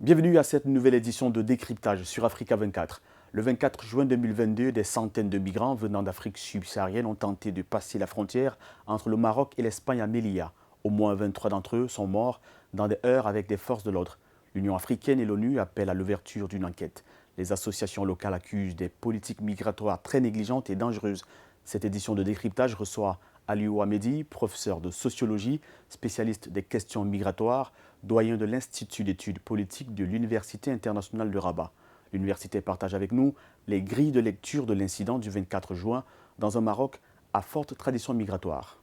Bienvenue à cette nouvelle édition de Décryptage sur Africa 24. Le 24 juin 2022, des centaines de migrants venant d'Afrique subsaharienne ont tenté de passer la frontière entre le Maroc et l'Espagne à Melilla. Au moins 23 d'entre eux sont morts dans des heurts avec des forces de l'ordre. L'Union africaine et l'ONU appellent à l'ouverture d'une enquête. Les associations locales accusent des politiques migratoires très négligentes et dangereuses. Cette édition de Décryptage reçoit Aliou Hamedi, professeur de sociologie, spécialiste des questions migratoires, doyen de l'Institut d'études politiques de l'Université internationale de Rabat. L'université partage avec nous les grilles de lecture de l'incident du 24 juin dans un Maroc à forte tradition migratoire.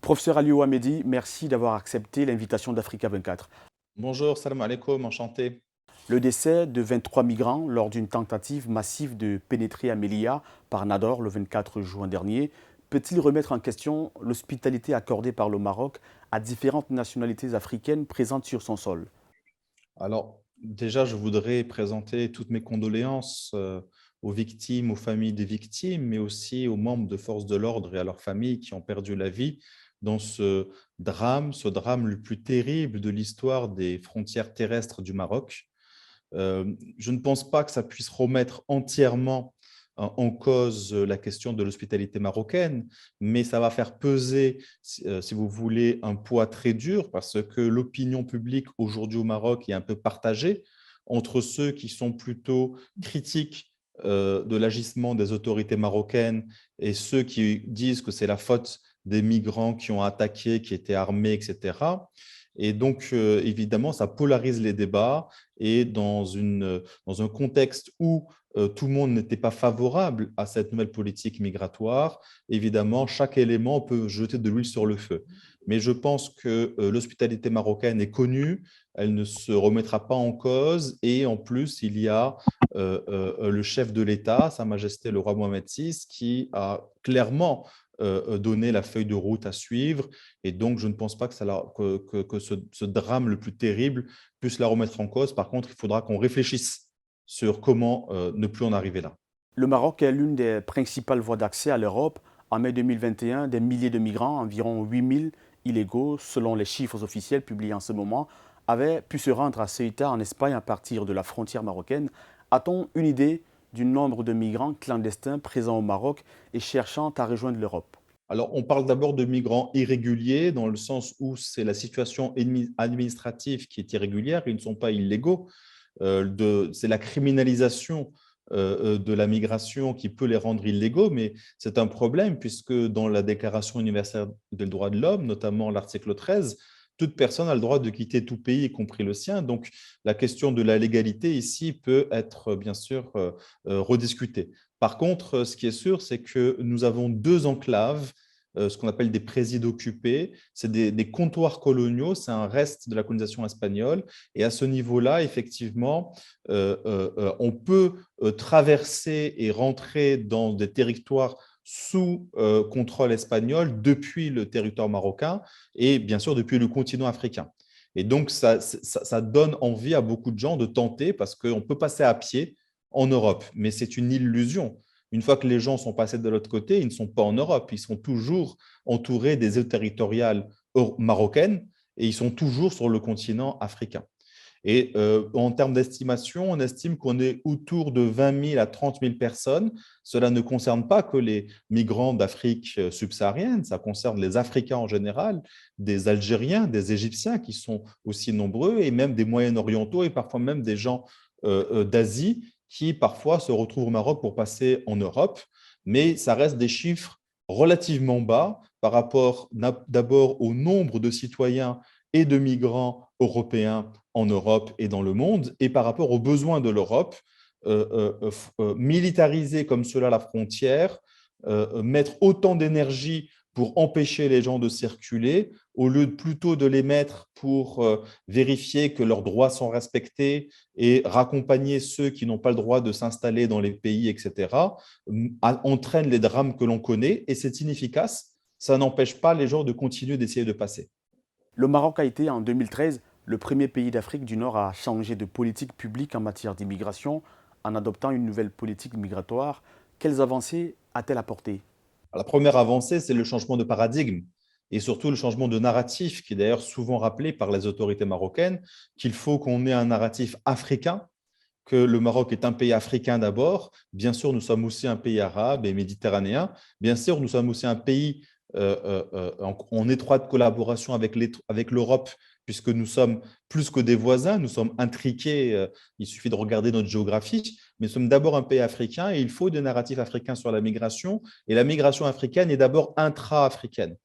Professeur Aliou Hamedi, merci d'avoir accepté l'invitation d'Africa 24. Bonjour, salam alaikum, enchanté. Le décès de 23 migrants lors d'une tentative massive de pénétrer à Melilla par Nador le 24 juin dernier peut-il remettre en question l'hospitalité accordée par le Maroc à différentes nationalités africaines présentes sur son sol? Alors, déjà, je voudrais présenter toutes mes condoléances aux victimes, aux familles des victimes, mais aussi aux membres de forces de l'ordre et à leurs familles qui ont perdu la vie dans ce drame le plus terrible de l'histoire des frontières terrestres du Maroc. Je ne pense pas que ça puisse remettre entièrement en cause la question de l'hospitalité marocaine, mais ça va faire peser, si vous voulez, un poids très dur parce que l'opinion publique aujourd'hui au Maroc est un peu partagée entre ceux qui sont plutôt critiques de l'agissement des autorités marocaines et ceux qui disent que c'est la faute des migrants qui ont attaqué, qui étaient armés, etc. Et donc, évidemment, ça polarise les débats et dans un contexte où tout le monde n'était pas favorable à cette nouvelle politique migratoire, évidemment, chaque élément peut jeter de l'huile sur le feu. Mais je pense que l'hospitalité marocaine est connue, elle ne se remettra pas en cause et en plus, il y a le chef de l'État, Sa Majesté le roi Mohamed VI, qui a clairement donné la feuille de route à suivre. Et donc, je ne pense pas que, que ce drame le plus terrible puisse la remettre en cause. Par contre, il faudra qu'on réfléchisse sur comment ne plus en arriver là. Le Maroc est l'une des principales voies d'accès à l'Europe. En mai 2021, des milliers de migrants, environ 8000 illégaux, selon les chiffres officiels publiés en ce moment, avaient pu se rendre à Ceuta en Espagne à partir de la frontière marocaine. A-t-on une idée du nombre de migrants clandestins présents au Maroc et cherchant à rejoindre l'Europe? Alors, on parle d'abord de migrants irréguliers, dans le sens où c'est la situation administrative qui est irrégulière, ils ne sont pas illégaux. C'est la criminalisation de la migration qui peut les rendre illégaux, mais c'est un problème puisque dans la Déclaration universelle des droits de l'homme, notamment l'article 13, toute personne a le droit de quitter tout pays, y compris le sien. Donc, la question de la légalité ici peut être bien sûr rediscutée. Par contre, ce qui est sûr, c'est que nous avons deux enclaves, ce qu'on appelle des présides occupés. C'est des comptoirs coloniaux, c'est un reste de la colonisation espagnole. Et à ce niveau-là, effectivement, on peut traverser et rentrer dans des territoires sous contrôle espagnol depuis le territoire marocain et bien sûr depuis le continent africain. Et donc, ça donne envie à beaucoup de gens de tenter parce qu'on peut passer à pied en Europe, mais c'est une illusion. Une fois que les gens sont passés de l'autre côté, ils ne sont pas en Europe, ils sont toujours entourés des eaux territoriales marocaines et ils sont toujours sur le continent africain. Et en termes d'estimation, on estime qu'on est autour de 20 000 à 30 000 personnes. Cela ne concerne pas que les migrants d'Afrique subsaharienne, ça concerne les Africains en général, des Algériens, des Égyptiens qui sont aussi nombreux, et même des Moyen-Orientaux et parfois même des gens d'Asie qui parfois se retrouvent au Maroc pour passer en Europe. Mais ça reste des chiffres relativement bas par rapport d'abord au nombre de citoyens et de migrants européens en Europe et dans le monde, et par rapport aux besoins de l'Europe, militariser comme cela la frontière, mettre autant d'énergie pour empêcher les gens de circuler, au lieu plutôt de les mettre pour vérifier que leurs droits sont respectés et raccompagner ceux qui n'ont pas le droit de s'installer dans les pays, etc., entraîne les drames que l'on connaît et c'est inefficace. Ça n'empêche pas les gens de continuer d'essayer de passer. Le Maroc a été en 2013 le premier pays d'Afrique du Nord à changer de politique publique en matière d'immigration en adoptant une nouvelle politique migratoire. Quelles avancées a-t-elle apportées? La première avancée, c'est le changement de paradigme. et surtout le changement de narratif, qui est d'ailleurs souvent rappelé par les autorités marocaines, qu'il faut qu'on ait un narratif africain, que le Maroc est un pays africain d'abord. Bien sûr, nous sommes aussi un pays arabe et méditerranéen. Bien sûr, nous sommes aussi un pays en étroite collaboration avec l'Europe, puisque nous sommes plus que des voisins, nous sommes intriqués, il suffit de regarder notre géographie, mais nous sommes d'abord un pays africain et il faut des narratifs africains sur la migration. Et la migration africaine est d'abord intra-africaine.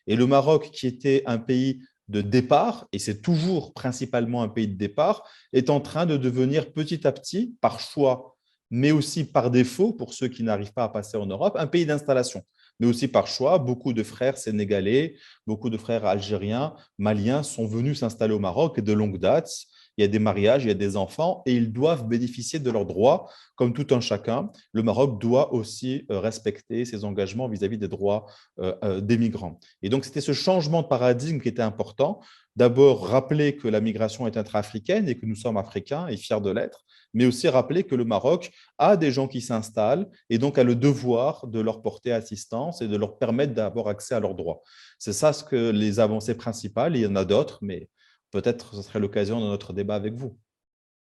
Et le Maroc, qui était un pays de départ, et c'est toujours principalement un pays de départ, est en train de devenir petit à petit, par choix, mais aussi par défaut, pour ceux qui n'arrivent pas à passer en Europe, un pays d'installation. Mais aussi par choix, beaucoup de frères sénégalais, beaucoup de frères algériens, maliens sont venus s'installer au Maroc et de longue date. Il y a des mariages, il y a des enfants et ils doivent bénéficier de leurs droits comme tout un chacun. Le Maroc doit aussi respecter ses engagements vis-à-vis des droits des migrants. Et donc, c'était ce changement de paradigme qui était important. D'abord, rappeler que la migration est intra-africaine et que nous sommes africains et fiers de l'être, mais aussi rappeler que le Maroc a des gens qui s'installent et donc a le devoir de leur porter assistance et de leur permettre d'avoir accès à leurs droits. C'est ça ce que les avancées principales, il y en a d'autres, mais peut-être ce serait l'occasion de notre débat avec vous.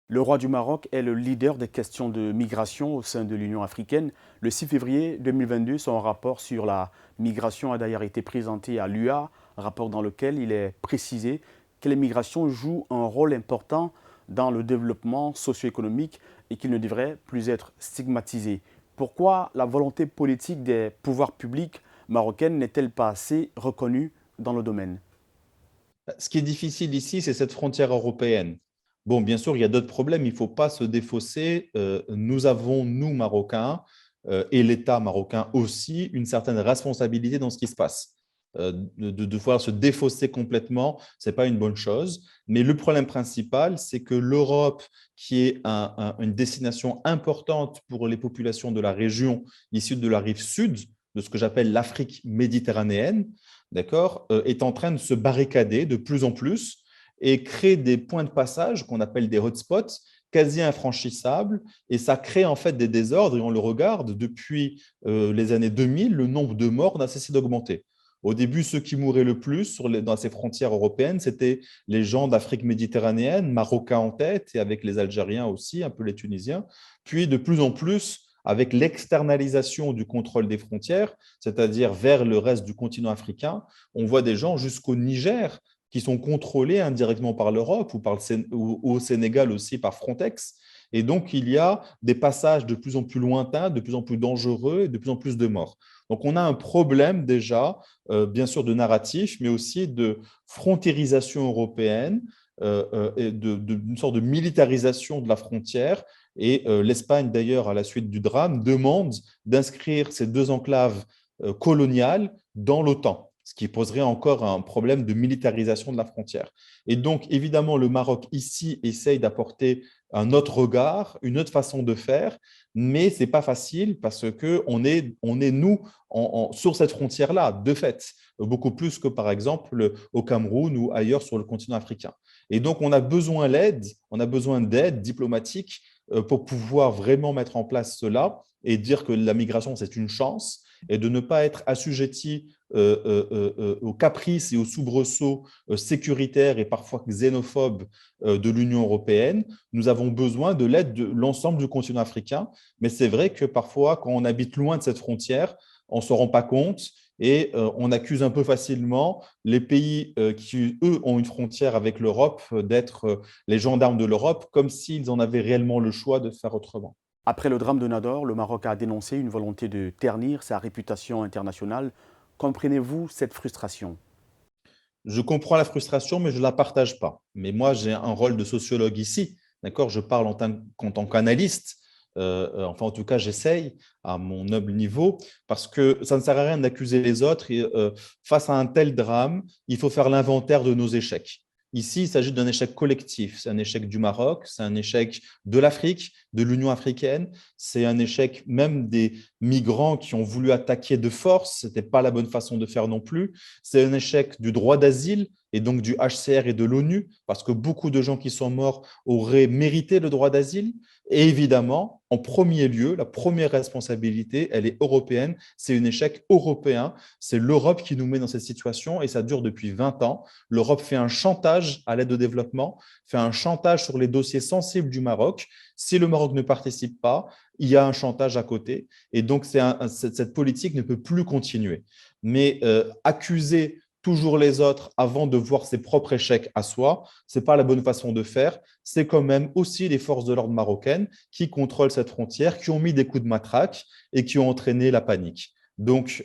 Le roi du Maroc est le leader des questions de migration au sein de l'Union africaine. Le 6 février 2022, son rapport sur la migration a d'ailleurs été présenté à l'UA, rapport dans lequel il est précisé que les migrations jouent un rôle important dans le développement socio-économique et qu'il ne devrait plus être stigmatisé. Pourquoi la volonté politique des pouvoirs publics marocains n'est-elle pas assez reconnue dans le domaine? Ce qui est difficile ici, c'est cette frontière européenne. Bon, bien sûr, il y a d'autres problèmes, il ne faut pas se défausser. Nous avons, nous, Marocains, et l'État marocain aussi, une certaine responsabilité dans ce qui se passe. De devoir se défausser complètement, ce n'est pas une bonne chose. Mais le problème principal, c'est que l'Europe, qui est une destination importante pour les populations de la région issues de la rive sud, de ce que j'appelle l'Afrique méditerranéenne, d'accord, est en train de se barricader de plus en plus et crée des points de passage qu'on appelle des hotspots quasi infranchissables et ça crée en fait des désordres et on le regarde depuis les années 2000, le nombre de morts n'a cessé d'augmenter. Au début, ceux qui mouraient le plus dans ces frontières européennes, c'était les gens d'Afrique méditerranéenne, Marocains en tête, et avec les Algériens aussi, un peu les Tunisiens. Puis, de plus en plus, avec l'externalisation du contrôle des frontières, c'est-à-dire vers le reste du continent africain, on voit des gens jusqu'au Niger qui sont contrôlés indirectement par l'Europe ou au Sénégal aussi par Frontex. Et donc, il y a des passages de plus en plus lointains, de plus en plus dangereux et de plus en plus de morts. Donc, on a un problème déjà, bien sûr, de narratif, mais aussi de frontiérisation européenne et d'une sorte de militarisation de la frontière. Et l'Espagne, d'ailleurs, à la suite du drame, demande d'inscrire ces deux enclaves coloniales dans l'OTAN, ce qui poserait encore un problème de militarisation de la frontière. Et donc, évidemment, le Maroc ici essaye d'apporter un autre regard, une autre façon de faire, mais ce n'est pas facile parce qu'on est, nous, sur cette frontière-là, de fait, beaucoup plus que, par exemple, au Cameroun ou ailleurs sur le continent africain. Et donc, on a besoin d'aide diplomatique pour pouvoir vraiment mettre en place cela et dire que la migration, c'est une chance et de ne pas être assujetti aux caprices et aux soubresauts sécuritaires et parfois xénophobes de l'Union européenne. Nous avons besoin de l'aide de l'ensemble du continent africain, mais c'est vrai que parfois, quand on habite loin de cette frontière, on ne se rend pas compte et on accuse un peu facilement les pays qui, eux, ont une frontière avec l'Europe d'être les gendarmes de l'Europe, comme s'ils en avaient réellement le choix de faire autrement. Après le drame de Nador, le Maroc a dénoncé une volonté de ternir sa réputation internationale. Comprenez-vous cette frustration? Je comprends la frustration, mais je ne la partage pas. Mais moi, j'ai un rôle de sociologue ici. D'accord, je parle en tant qu'analyste. Enfin, en tout cas, j'essaye à mon humble niveau, parce que ça ne sert à rien d'accuser les autres. Et, face à un tel drame, il faut faire l'inventaire de nos échecs. Ici, il s'agit d'un échec collectif. C'est un échec du Maroc, c'est un échec de l'Afrique, de l'Union africaine, c'est un échec même des migrants qui ont voulu attaquer de force. Ce n'était pas la bonne façon de faire non plus. C'est un échec du droit d'asile et donc du HCR et de l'ONU, parce que beaucoup de gens qui sont morts auraient mérité le droit d'asile. Et évidemment, en premier lieu, la première responsabilité, elle est européenne. C'est un échec européen. C'est l'Europe qui nous met dans cette situation et ça dure depuis 20 ans. L'Europe fait un chantage à l'aide au développement, fait un chantage sur les dossiers sensibles du Maroc. Si le Maroc ne participe pas, il y a un chantage à côté. Et donc, cette politique ne peut plus continuer. Mais accuser toujours les autres avant de voir ses propres échecs à soi, ce n'est pas la bonne façon de faire. C'est quand même aussi les forces de l'ordre marocaines qui contrôlent cette frontière, qui ont mis des coups de matraque et qui ont entraîné la panique. Donc,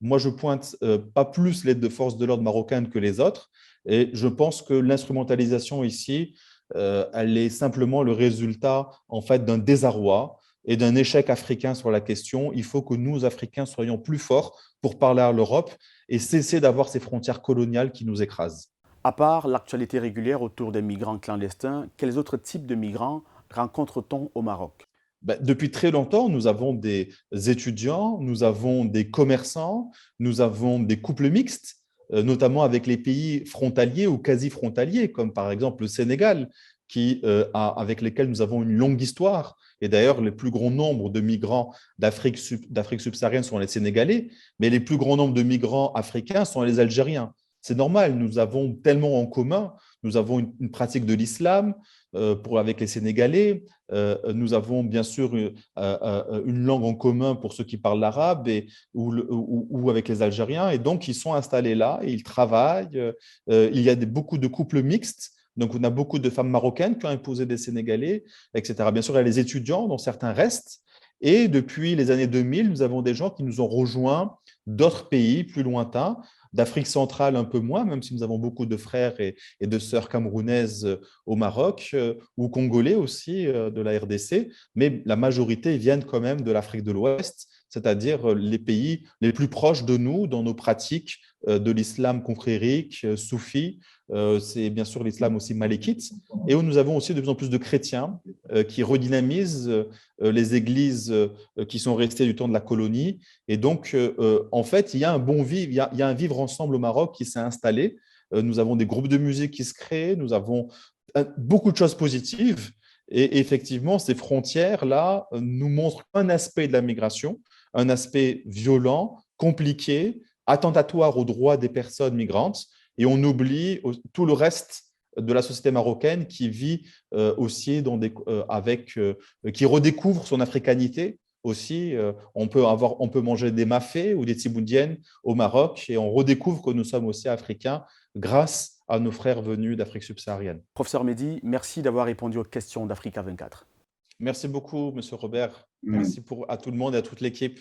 moi, je pointe pas plus les forces de l'ordre marocaines que les autres. Et je pense que l'instrumentalisation ici, elle est simplement le résultat en fait d'un désarroi et d'un échec africain sur la question. Il faut que nous, Africains, soyons plus forts pour parler à l'Europe et cesser d'avoir ces frontières coloniales qui nous écrasent. À part l'actualité régulière autour des migrants clandestins, quels autres types de migrants rencontre-t-on au Maroc? Ben, depuis très longtemps, nous avons des étudiants, nous avons des commerçants, nous avons des couples mixtes, notamment avec les pays frontaliers ou quasi frontaliers, comme par exemple le Sénégal, avec lesquels nous avons une longue histoire. Et d'ailleurs, le plus grand nombre de migrants d'Afrique subsaharienne sont les Sénégalais, mais les plus grands nombres de migrants africains sont les Algériens. C'est normal, nous avons tellement en commun. Nous avons une pratique de l'islam avec les Sénégalais. Nous avons bien sûr une langue en commun pour ceux qui parlent l'arabe ou avec les Algériens. Et donc, ils sont installés là, et ils travaillent. Il y a beaucoup de couples mixtes. Donc, on a beaucoup de femmes marocaines qui ont épousé des Sénégalais, etc. Bien sûr, il y a les étudiants, dont certains restent. Et depuis les années 2000, nous avons des gens qui nous ont rejoints d'autres pays plus lointains, d'Afrique centrale un peu moins, même si nous avons beaucoup de frères et de sœurs camerounaises au Maroc, ou congolais aussi de la RDC, mais la majorité viennent quand même de l'Afrique de l'Ouest, c'est-à-dire les pays les plus proches de nous dans nos pratiques de l'islam confrérique, soufi, c'est bien sûr l'islam aussi malékite, et où nous avons aussi de plus en plus de chrétiens qui redynamisent les églises qui sont restées du temps de la colonie. Et donc, en fait, il y a un bon vivre, il y a un vivre ensemble au Maroc qui s'est installé. Nous avons des groupes de musique qui se créent, nous avons beaucoup de choses positives. Et effectivement, ces frontières-là nous montrent un aspect de la migration, un aspect violent, compliqué, attentatoire aux droits des personnes migrantes, et on oublie tout le reste de la société marocaine qui vit aussi qui redécouvre son africanité aussi. On peut manger des mafés ou des tiboudiennes au Maroc et on redécouvre que nous sommes aussi africains grâce à nos frères venus d'Afrique subsaharienne. Professeur Mehdi, merci d'avoir répondu aux questions d'Africa 24. Merci beaucoup, Monsieur Robert. Merci à tout le monde et à toute l'équipe.